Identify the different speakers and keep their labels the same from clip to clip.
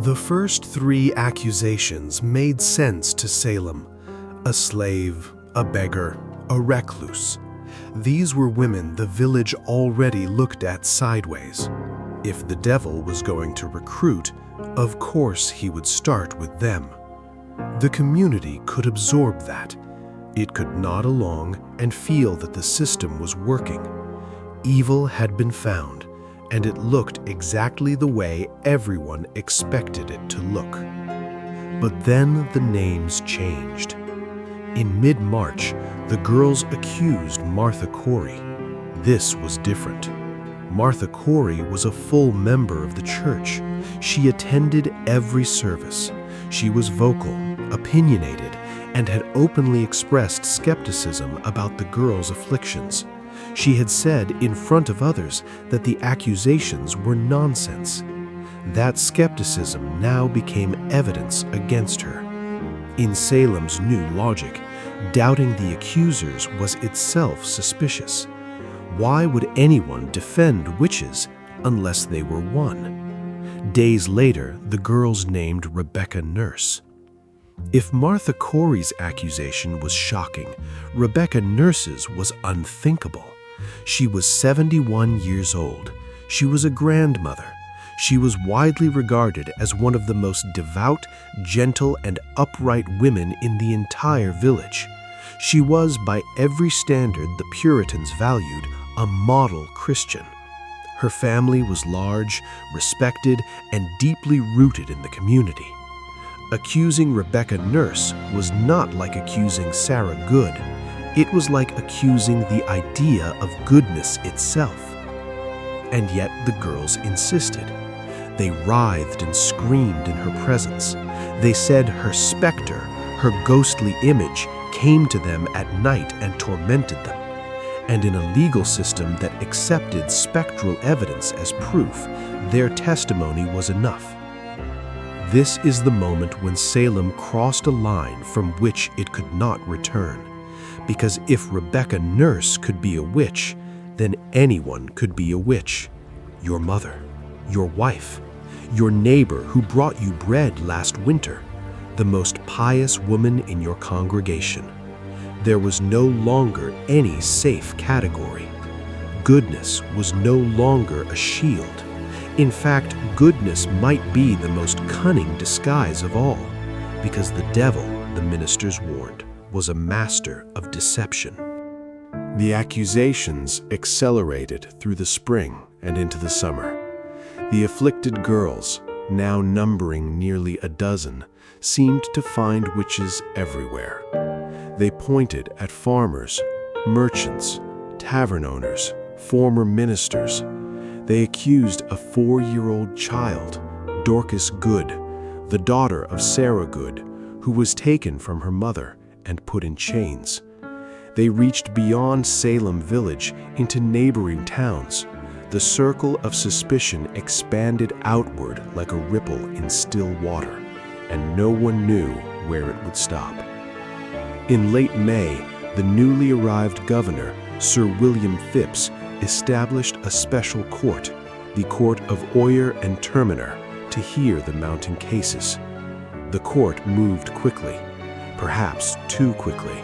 Speaker 1: The first three accusations made sense to Salem: a slave, a beggar, a recluse. These were women the village already looked at sideways. If the devil was going to recruit, of course he would start with them. The community could absorb that. It could nod along and feel that the system was working. Evil had been found, and it looked exactly the way everyone expected it to look. But then the names changed. In mid-March, the girls accused Martha Corey. This was different. Martha Corey was a full member of the church. She attended every service. She was vocal, opinionated, and had openly expressed skepticism about the girls' afflictions. She had said in front of others that the accusations were nonsense. That skepticism now became evidence against her. In Salem's new logic, doubting the accusers was itself suspicious. Why would anyone defend witches unless they were one? Days later, the girls named Rebecca Nurse. If Martha Corey's accusation was shocking, Rebecca Nurse's was unthinkable. She was 71 years old. She was a grandmother. She was widely regarded as one of the most devout, gentle, and upright women in the entire village. She was, by every standard the Puritans valued, a model Christian. Her family was large, respected, and deeply rooted in the community. Accusing Rebecca Nurse was not like accusing Sarah Good. It was like accusing the idea of goodness itself. And yet the girls insisted. They writhed and screamed in her presence. They said her specter, her ghostly image, came to them at night and tormented them. And in a legal system that accepted spectral evidence as proof, their testimony was enough. This is the moment when Salem crossed a line from which it could not return. Because if Rebecca Nurse could be a witch, then anyone could be a witch. Your mother, your wife, your neighbor who brought you bread last winter, the most pious woman in your congregation. There was no longer any safe category. Goodness was no longer a shield. In fact, goodness might be the most cunning disguise of all, because the devil, the ministers warned, was a master of deception. The accusations accelerated through the spring and into the summer. The afflicted girls, now numbering nearly a dozen, seemed to find witches everywhere. They pointed at farmers, merchants, tavern owners, former ministers. They accused a 4-year-old child, Dorcas Good, the daughter of Sarah Good, who was taken from her mother and put in chains. They reached beyond Salem village into neighboring towns. The circle of suspicion expanded outward like a ripple in still water, and no one knew where it would stop. In late May, the newly arrived governor, Sir William Phipps, established a special court, the Court of Oyer and Terminer, to hear the mounting cases. The court moved quickly, perhaps too quickly.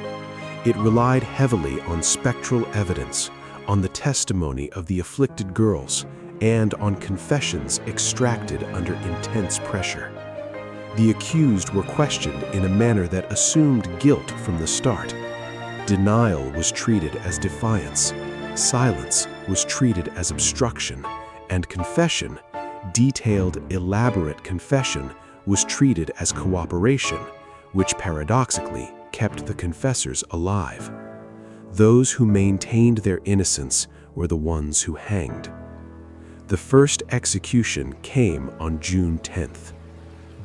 Speaker 1: It relied heavily on spectral evidence, on the testimony of the afflicted girls, and on confessions extracted under intense pressure. The accused were questioned in a manner that assumed guilt from the start. Denial was treated as defiance, silence was treated as obstruction, and confession, detailed, elaborate confession, was treated as cooperation, which paradoxically kept the confessors alive. Those who maintained their innocence were the ones who hanged. The first execution came on June 10th.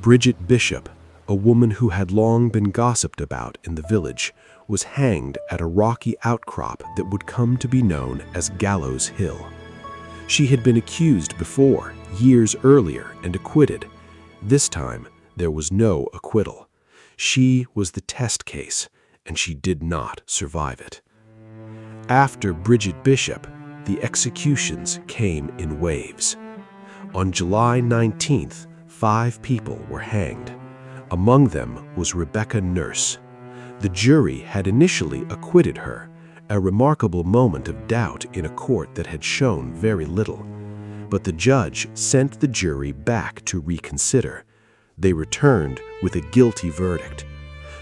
Speaker 1: Bridget Bishop, a woman who had long been gossiped about in the village, was hanged at a rocky outcrop that would come to be known as Gallows Hill. She had been accused before, years earlier, and acquitted. This time, there was no acquittal. She was the test case, and she did not survive it. After Bridget Bishop, the executions came in waves. On July 19th, 5 people were hanged. Among them was Rebecca Nurse. The jury had initially acquitted her, a remarkable moment of doubt in a court that had shown very little. But the judge sent the jury back to reconsider. They returned with a guilty verdict.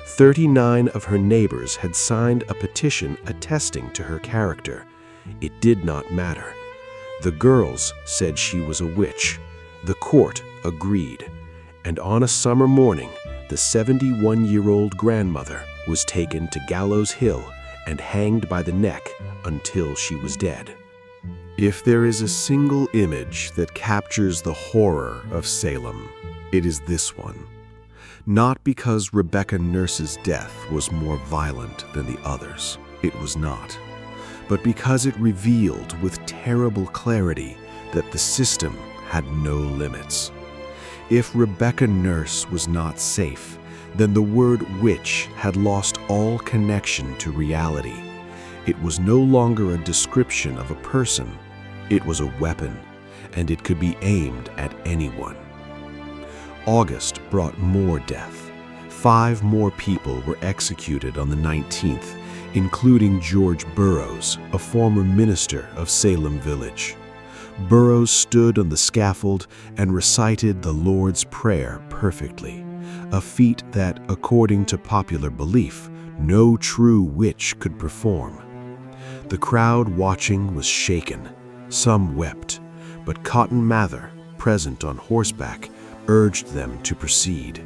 Speaker 1: 39 of her neighbors had signed a petition attesting to her character. It did not matter. The girls said she was a witch. The court agreed. And on a summer morning, the 71-year-old grandmother was taken to Gallows Hill and hanged by the neck until she was dead. If there is a single image that captures the horror of Salem, it is this one. Not because Rebecca Nurse's death was more violent than the others. It was not. But because it revealed with terrible clarity that the system had no limits. If Rebecca Nurse was not safe, then the word witch had lost all connection to reality. It was no longer a description of a person. It was a weapon, and it could be aimed at anyone. August brought more death. 5 more people were executed on the 19th, including George Burroughs, a former minister of Salem Village. Burroughs stood on the scaffold and recited the Lord's Prayer perfectly, a feat that, according to popular belief, no true witch could perform. The crowd watching was shaken. Some wept, but Cotton Mather, present on horseback, urged them to proceed.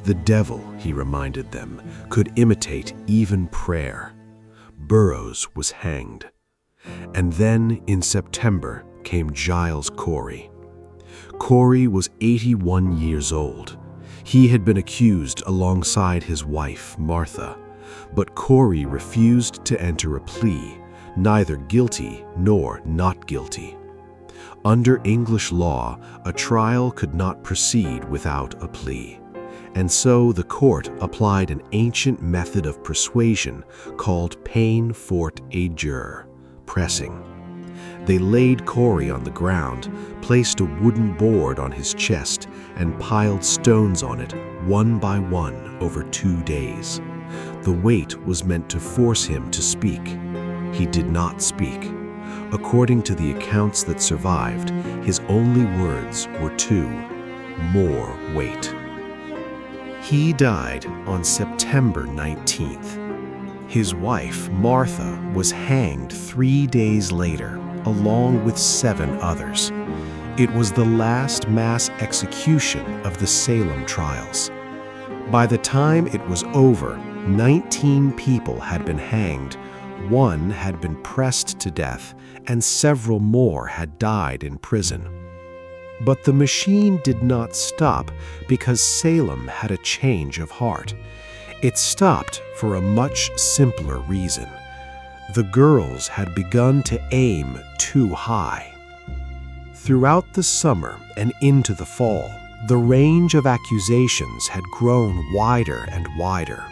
Speaker 1: The devil, he reminded them, could imitate even prayer. Burroughs was hanged. And then, in September, came Giles Corey. Corey was 81 years old. He had been accused alongside his wife, Martha, but Corey refused to enter a plea, neither guilty nor not guilty. Under English law, a trial could not proceed without a plea, and so the court applied an ancient method of persuasion called peine forte et dure, pressing. They laid Corey on the ground, placed a wooden board on his chest, and piled stones on it, one by one, over 2 days. The weight was meant to force him to speak. He did not speak. According to the accounts that survived, his only words were 2, more weight. He died on September 19th. His wife, Martha, was hanged 3 days later, along with 7 others. It was the last mass execution of the Salem trials. By the time it was over, 19 people had been hanged, 1 had been pressed to death, and several more had died in prison. But the machine did not stop because Salem had a change of heart. It stopped for a much simpler reason. The girls had begun to aim too high. Throughout the summer and into the fall, the range of accusations had grown wider and wider.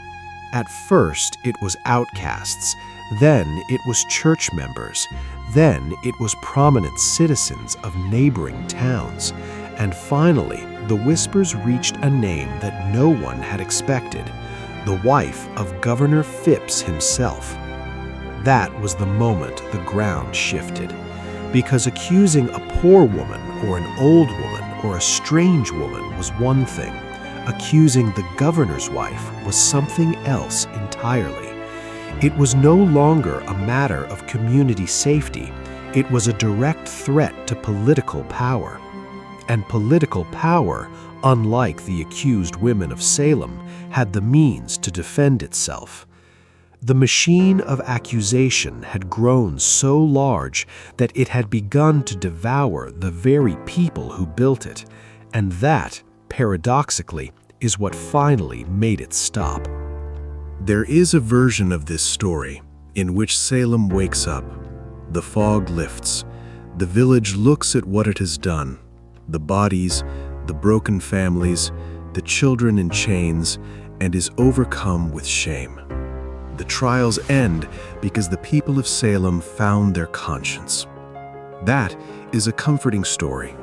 Speaker 1: At first, it was outcasts, then it was church members, then it was prominent citizens of neighboring towns, and finally, the whispers reached a name that no one had expected, the wife of Governor Phipps himself. That was the moment the ground shifted, because accusing a poor woman or an old woman or a strange woman was one thing. Accusing the governor's wife was something else entirely. It was no longer a matter of community safety. It was a direct threat to political power. And political power, unlike the accused women of Salem, had the means to defend itself. The machine of accusation had grown so large that it had begun to devour the very people who built it, and that, paradoxically, is what finally made it stop. There is a version of this story in which Salem wakes up. The fog lifts. The village looks at what it has done. The bodies, the broken families, the children in chains, and is overcome with shame. The trials end because the people of Salem found their conscience. That is a comforting story.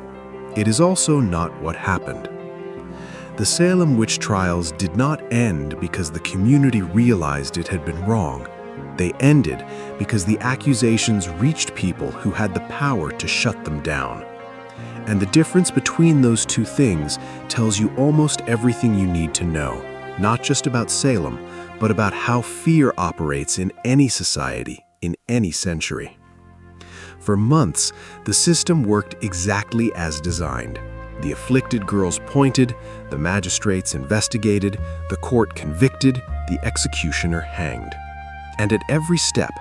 Speaker 1: It is also not what happened. The Salem witch trials did not end because the community realized it had been wrong. They ended because the accusations reached people who had the power to shut them down. And the difference between those two things tells you almost everything you need to know, not just about Salem, but about how fear operates in any society, in any century. For months, the system worked exactly as designed. The afflicted girls pointed, the magistrates investigated, the court convicted, the executioner hanged. And at every step,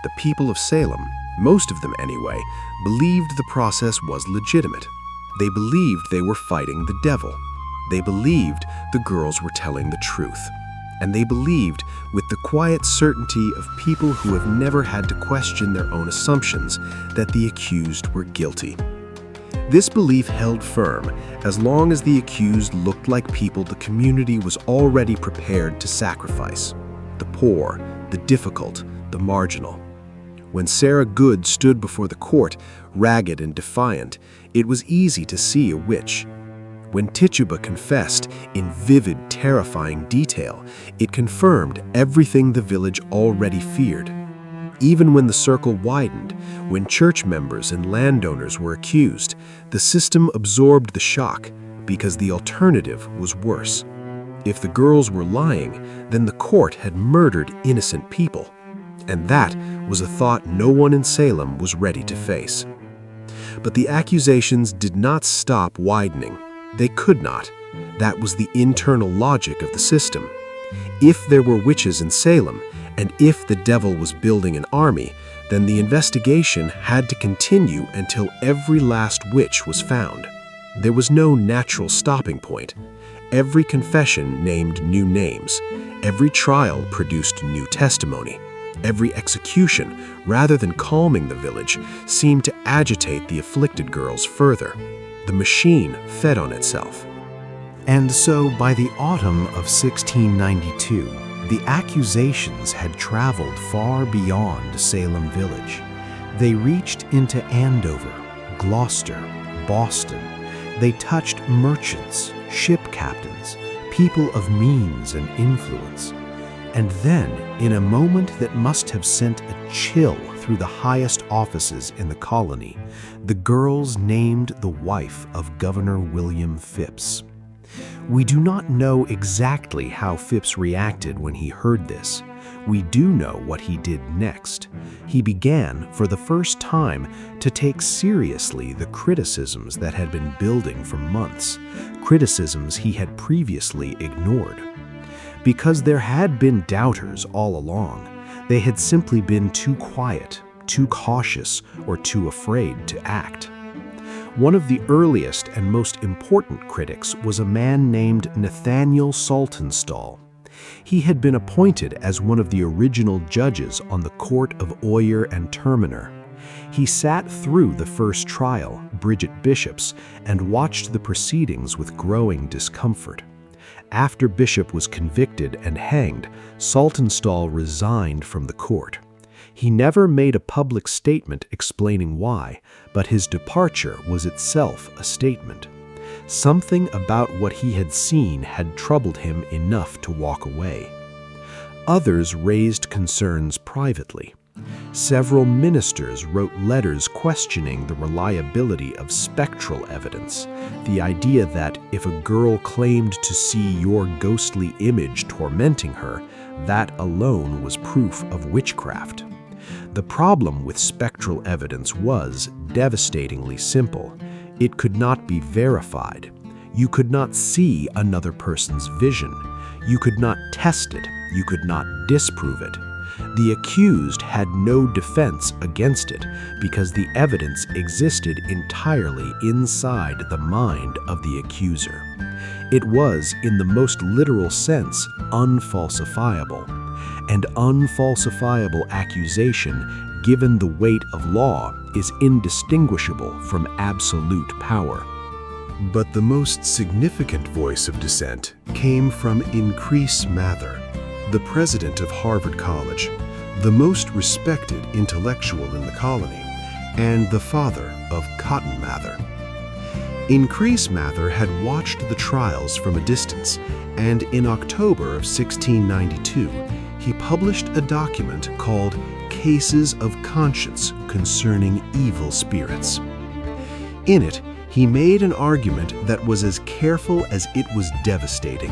Speaker 1: the people of Salem, most of them anyway, believed the process was legitimate. They believed they were fighting the devil. They believed the girls were telling the truth. And they believed, with the quiet certainty of people who have never had to question their own assumptions, that the accused were guilty. This belief held firm as long as the accused looked like people the community was already prepared to sacrifice: the poor, the difficult, the marginal. When Sarah Good stood before the court, ragged and defiant, it was easy to see a witch. When Tituba confessed in vivid, terrifying detail, it confirmed everything the village already feared. Even when the circle widened, when church members and landowners were accused, the system absorbed the shock because the alternative was worse. If the girls were lying, then the court had murdered innocent people. And that was a thought no one in Salem was ready to face. But the accusations did not stop widening. They could not. That was the internal logic of the system. If there were witches in Salem, and if the devil was building an army, then the investigation had to continue until every last witch was found. There was no natural stopping point. Every confession named new names. Every trial produced new testimony. Every execution, rather than calming the village, seemed to agitate the afflicted girls further. The machine fed on itself.
Speaker 2: And so by the autumn of 1692, the accusations had traveled far beyond Salem village. They reached into Andover, Gloucester, Boston. They touched merchants, ship captains, people of means and influence. And then, in a moment that must have sent a chill through the highest offices in the colony, the girls named the wife of Governor William Phipps. We do not know exactly how Phipps reacted when he heard this. We do know what he did next. He began, for the first time, to take seriously the criticisms that had been building for months, criticisms he had previously ignored. Because there had been doubters all along, they had simply been too quiet, too cautious, or too afraid to act. One of the earliest and most important critics was a man named Nathaniel Saltonstall. He had been appointed as one of the original judges on the court of Oyer and Terminer. He sat through the first trial, Bridget Bishop's, and watched the proceedings with growing discomfort. After Bishop was convicted and hanged, Saltonstall resigned from the court. He never made a public statement explaining why, but his departure was itself a statement. Something about what he had seen had troubled him enough to walk away. Others raised concerns privately. Several ministers wrote letters questioning the reliability of spectral evidence, the idea that if a girl claimed to see your ghostly image tormenting her, that alone was proof of witchcraft. The problem with spectral evidence was devastatingly simple. It could not be verified. You could not see another person's vision. You could not test it. You could not disprove it. The accused had no defense against it because the evidence existed entirely inside the mind of the accuser. It was, in the most literal sense, unfalsifiable. And unfalsifiable accusation, given the weight of law, is indistinguishable from absolute power.
Speaker 1: But the most significant voice of dissent came from Increase Mather, the president of Harvard College, the most respected intellectual in the colony, and the father of Cotton Mather.
Speaker 2: Increase Mather had watched the trials from a distance, and in October of 1692, he published a document called Cases of Conscience Concerning Evil Spirits. In it, he made an argument that was as careful as it was devastating.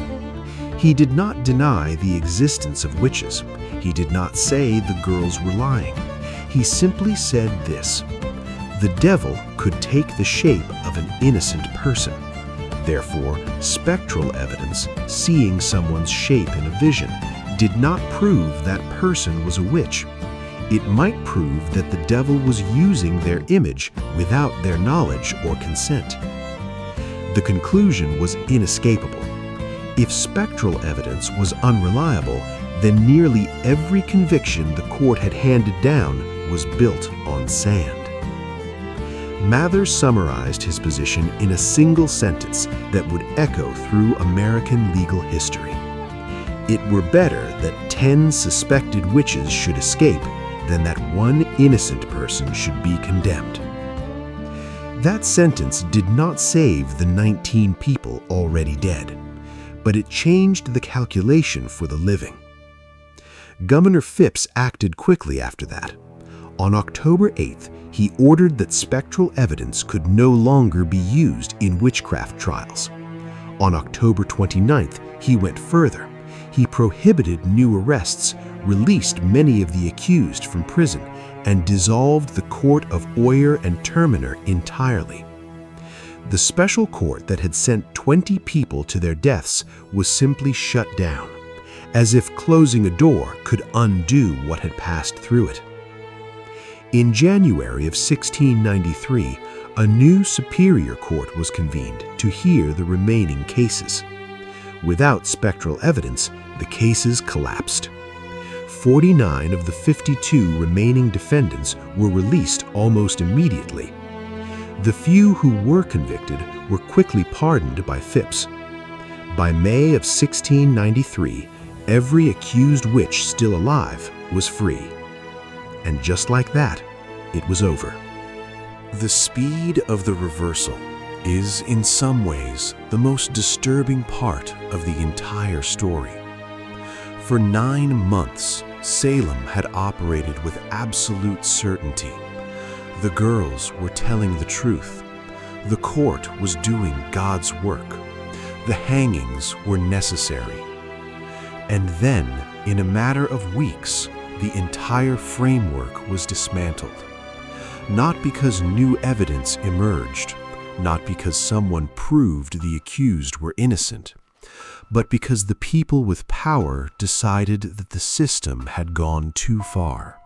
Speaker 2: He did not deny the existence of witches. He did not say the girls were lying. He simply said this: the devil could take the shape of an innocent person. Therefore, spectral evidence, seeing someone's shape in a vision, did not prove that person was a witch. It might prove that the devil was using their image without their knowledge or consent. The conclusion was inescapable. If spectral evidence was unreliable, then nearly every conviction the court had handed down was built on sand. Mather summarized his position in a single sentence that would echo through American legal history. It were better that 10 suspected witches should escape than that one innocent person should be condemned. That sentence did not save the 19 people already dead, but it changed the calculation for the living. Governor Phipps acted quickly after that. On October 8th, he ordered that spectral evidence could no longer be used in witchcraft trials. On October 29th, he went further. He prohibited new arrests, released many of the accused from prison, and dissolved the court of Oyer and Terminer entirely. The special court that had sent 20 people to their deaths was simply shut down, as if closing a door could undo what had passed through it. In January of 1693, a new superior court was convened to hear the remaining cases. Without spectral evidence, the cases collapsed. 49 of the 52 remaining defendants were released almost immediately. The few who were convicted were quickly pardoned by Phipps. By May of 1693, every accused witch still alive was free. And just like that, it was over.
Speaker 1: The speed of the reversal is, in some ways, the most disturbing part of the entire story. For 9 months, Salem had operated with absolute certainty. The girls were telling the truth. The court was doing God's work. The hangings were necessary. And then, in a matter of weeks, the entire framework was dismantled. Not because new evidence emerged, not because someone proved the accused were innocent, but because the people with power decided that the system had gone too far,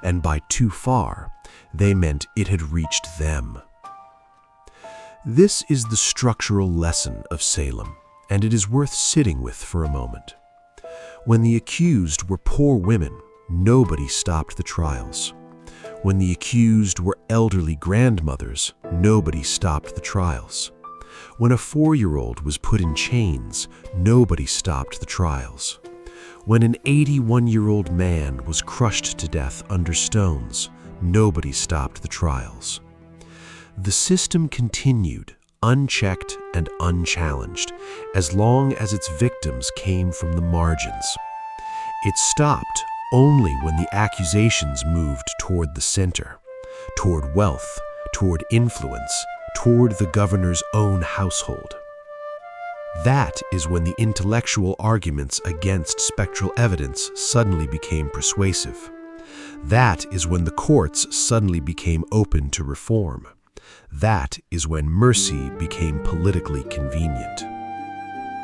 Speaker 1: and by too far, they meant it had reached them. This is the structural lesson of Salem, and it is worth sitting with for a moment. When the accused were poor women, nobody stopped the trials. When the accused were elderly grandmothers, nobody stopped the trials. When a 4-year-old was put in chains, nobody stopped the trials. When an 81-year-old man was crushed to death under stones, nobody stopped the trials. The system continued, unchecked and unchallenged, as long as its victims came from the margins. It stopped only when the accusations moved toward the center, toward wealth, toward influence, toward the governor's own household. That is when the intellectual arguments against spectral evidence suddenly became persuasive. That is when the courts suddenly became open to reform. That is when mercy became politically convenient.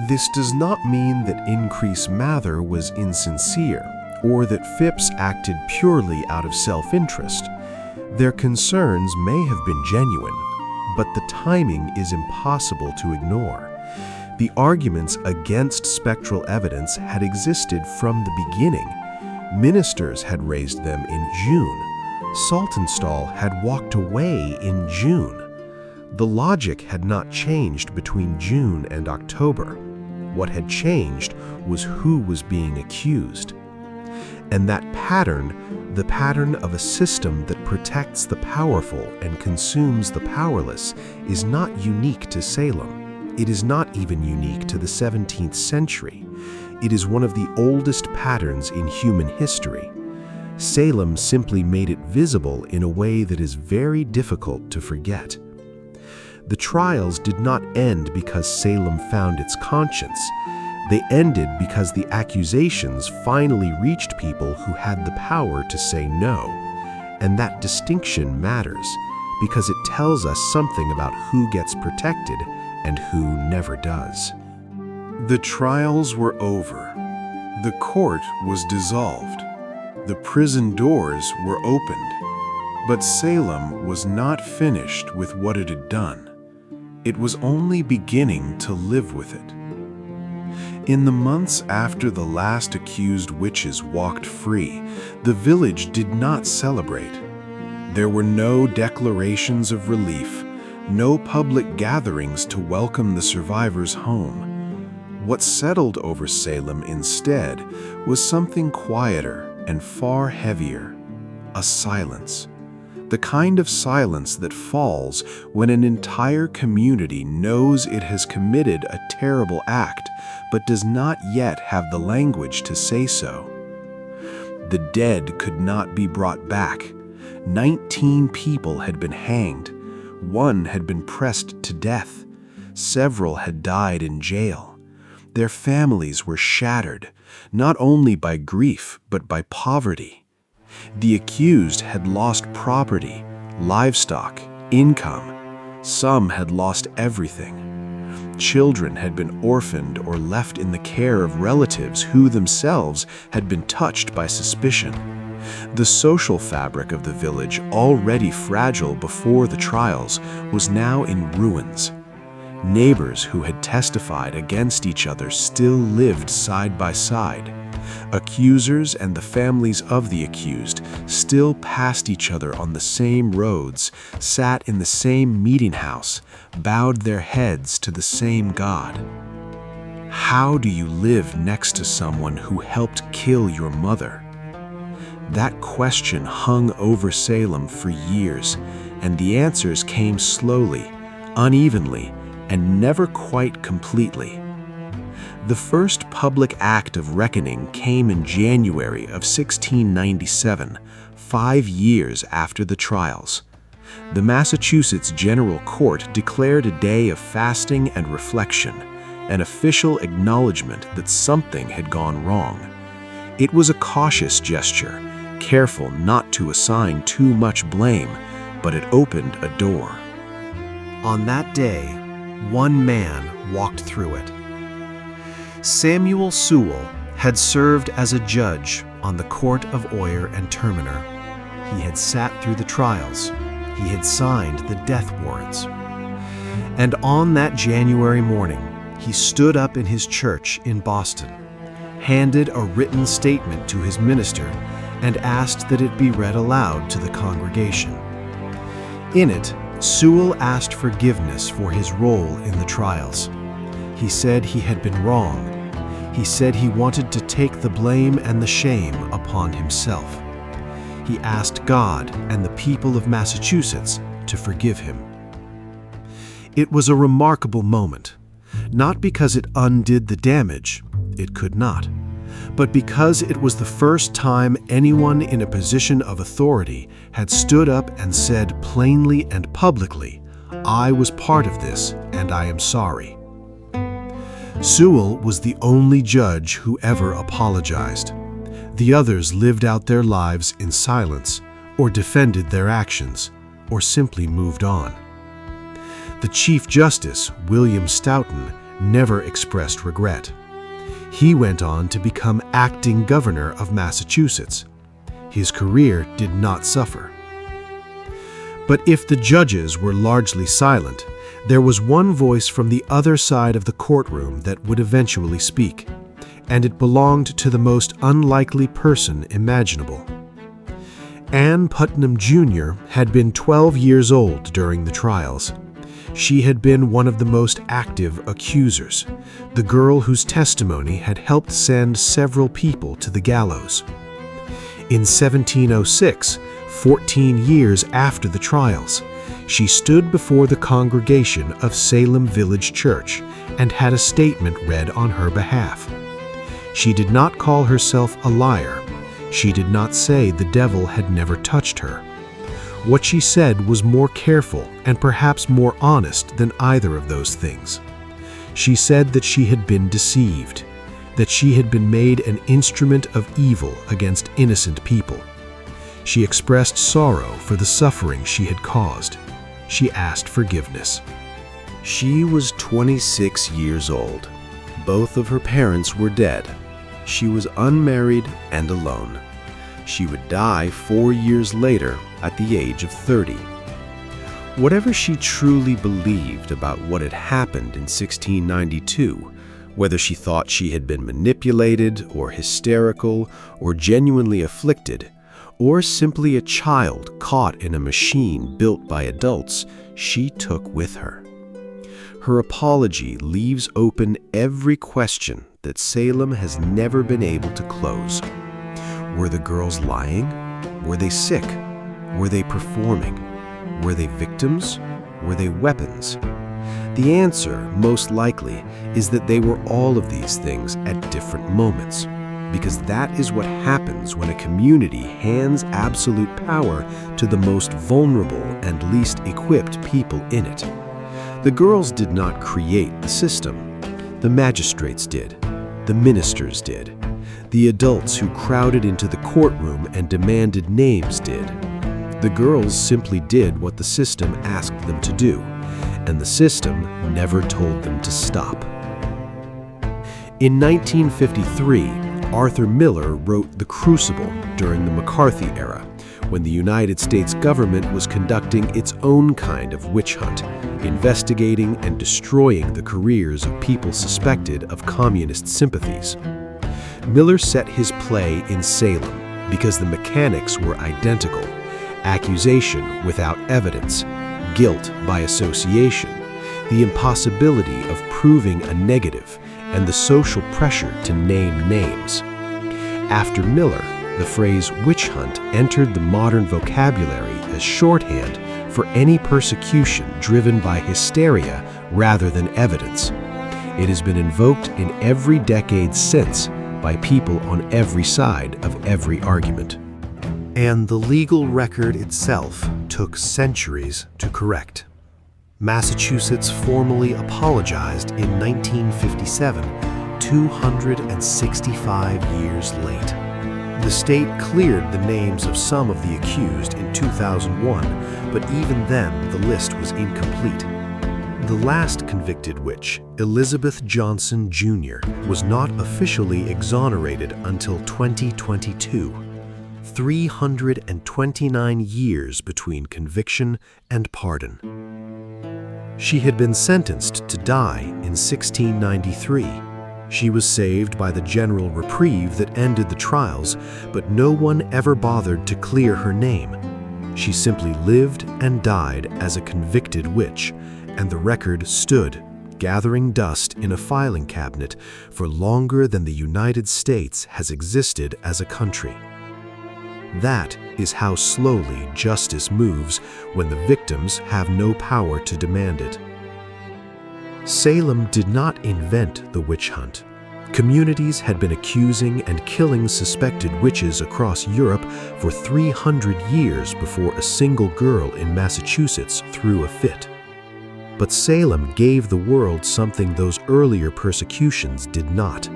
Speaker 1: This does not mean that Increase Mather was insincere, or that Phipps acted purely out of self-interest. Their concerns may have been genuine, but the timing is impossible to ignore. The arguments against spectral evidence had existed from the beginning. Ministers had raised them in June. Saltonstall had walked away in June. The logic had not changed between June and October. What had changed was who was being accused. And that pattern
Speaker 2: The pattern of a system that protects the powerful and consumes the powerless is not unique to Salem. It is not even unique to the 17th century. It is one of the oldest patterns in human history. Salem simply made it visible in a way that is very difficult to forget. The trials did not end because Salem found its conscience. They ended because the accusations finally reached people who had the power to say no. And that distinction matters because it tells us something about who gets protected and who never does.
Speaker 1: The trials were over. The court was dissolved. The prison doors were opened. But Salem was not finished with what it had done. It was only beginning to live with it. In the months after the last accused witches walked free, the village did not celebrate. There were no declarations of relief, no public gatherings to welcome the survivors home. What settled over Salem instead was something quieter and far heavier: a silence. The kind of silence that falls when an entire community knows it has committed a terrible act, but does not yet have the language to say so. The dead could not be brought back. 19 people had been hanged. One had been pressed to death. Several had died in jail. Their families were shattered, not only by grief, but by poverty. The accused had lost property, livestock, income. Some had lost everything. Children had been orphaned or left in the care of relatives who themselves had been touched by suspicion. The social fabric of the village, already fragile before the trials, was now in ruins. Neighbors who had testified against each other still lived side by side. Accusers and the families of the accused still passed each other on the same roads, sat in the same meeting house, bowed their heads to the same God. How do you live next to someone who helped kill your mother? That question hung over Salem for years, and the answers came slowly, unevenly, and never quite completely. The first public act of reckoning came in January of 1697, 5 years after the trials. The Massachusetts General Court declared a day of fasting and reflection, an official acknowledgement that something had gone wrong. It was a cautious gesture, careful not to assign too much blame, but it opened a door.
Speaker 2: On that day, one man walked through it. Samuel Sewell had served as a judge on the court of Oyer and Terminer. He had sat through the trials. He had signed the death warrants. And on that January morning, he stood up in his church in Boston, handed a written statement to his minister, and asked that it be read aloud to the congregation. In it, Sewell asked forgiveness for his role in the trials. He said he had been wrong. He said he wanted to take the blame and the shame upon himself. He asked God and the people of Massachusetts to forgive him. It was a remarkable moment, not because it undid the damage, it could not, but because it was the first time anyone in a position of authority had stood up and said plainly and publicly, "I was part of this, and I am sorry." Sewell was the only judge who ever apologized. The others lived out their lives in silence, or defended their actions, or simply moved on. The Chief Justice, William Stoughton, never expressed regret. He went on to become acting governor of Massachusetts. His career did not suffer. But if the judges were largely silent, there was one voice from the other side of the courtroom that would eventually speak, and it belonged to the most unlikely person imaginable. Ann Putnam Jr. had been 12 years old during the trials. She had been one of the most active accusers, the girl whose testimony had helped send several people to the gallows.
Speaker 1: In 1706, 14 years after the trials, she stood before the congregation of Salem Village Church and had a statement read on her behalf. She did not call herself a liar. She did not say the devil had never touched her. What she said was more careful and perhaps more honest than either of those things. She said that she had been deceived, that she had been made an instrument of evil against innocent people. She expressed sorrow for the suffering she had caused. She asked forgiveness.
Speaker 2: She was 26 years old. Both of her parents were dead. She was unmarried and alone. She would die 4 years later at the age of 30. Whatever she truly believed about what had happened in 1692, whether she thought she had been manipulated or hysterical or genuinely afflicted, or simply a child caught in a machine built by adults, she took with her. Her apology leaves open every question that Salem has never been able to close. Were the girls lying? Were they sick? Were they performing? Were they victims? Were they weapons? The answer, most likely, is that they were all of these things at different moments, because that is what happens when a community hands absolute power to the most vulnerable and least equipped people in it. The girls did not create the system. The magistrates did. The ministers did. The adults who crowded into the courtroom and demanded names did. The girls simply did what the system asked them to do, and the system never told them to stop. In 1953, Arthur Miller wrote The Crucible during the McCarthy era, when the United States government was conducting its own kind of witch hunt, investigating and destroying the careers of people suspected of communist sympathies. Miller set his play in Salem because the mechanics were identical: accusation without evidence, guilt by association, the impossibility of proving a negative, and the social pressure to name names. After Miller, the phrase witch hunt entered the modern vocabulary as shorthand for any persecution driven by hysteria rather than evidence. It has been invoked in every decade since by people on every side of every argument. And the legal record itself took centuries to correct. Massachusetts formally apologized in 1957, 265 years late. The state cleared the names of some of the accused in 2001, but even then the list was incomplete. The last convicted witch, Elizabeth Johnson Jr., was not officially exonerated until 2022. 329 years between conviction and pardon. She had been sentenced to die in 1693. She was saved by the general reprieve that ended the trials, but no one ever bothered to clear her name. She simply lived and died as a convicted witch, and the record stood, gathering dust in a filing cabinet for longer than the United States has existed as a country. That is how slowly justice moves when the victims have no power to demand it. Salem did not invent the witch hunt. Communities had been accusing and killing suspected witches across Europe for 300 years before a single girl in Massachusetts threw a fit. But Salem gave the world something those earlier persecutions did not: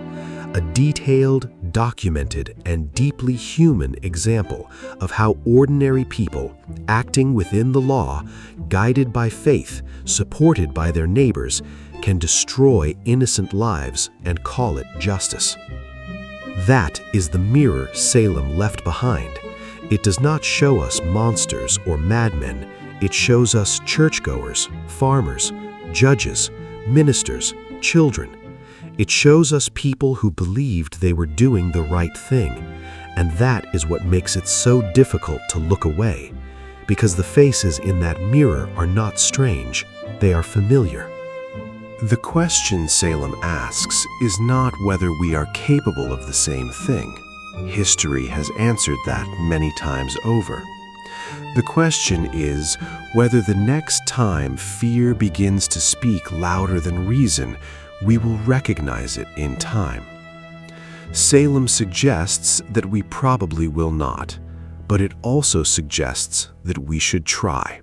Speaker 2: a detailed, documented, and deeply human example of how ordinary people, acting within the law, guided by faith, supported by their neighbors, can destroy innocent lives and call it justice. That is the mirror Salem left behind. It does not show us monsters or madmen. It shows us churchgoers, farmers, judges, ministers, children. It shows us people who believed they were doing the right thing, and that is what makes it so difficult to look away, because the faces in that mirror are not strange, they are familiar. The question Salem asks is not whether we are capable of the same thing.
Speaker 1: History has answered that many times over. The question is whether the next time fear begins to speak louder than reason, we will recognize it in time. Salem suggests that we probably will not, but it also suggests that we should try.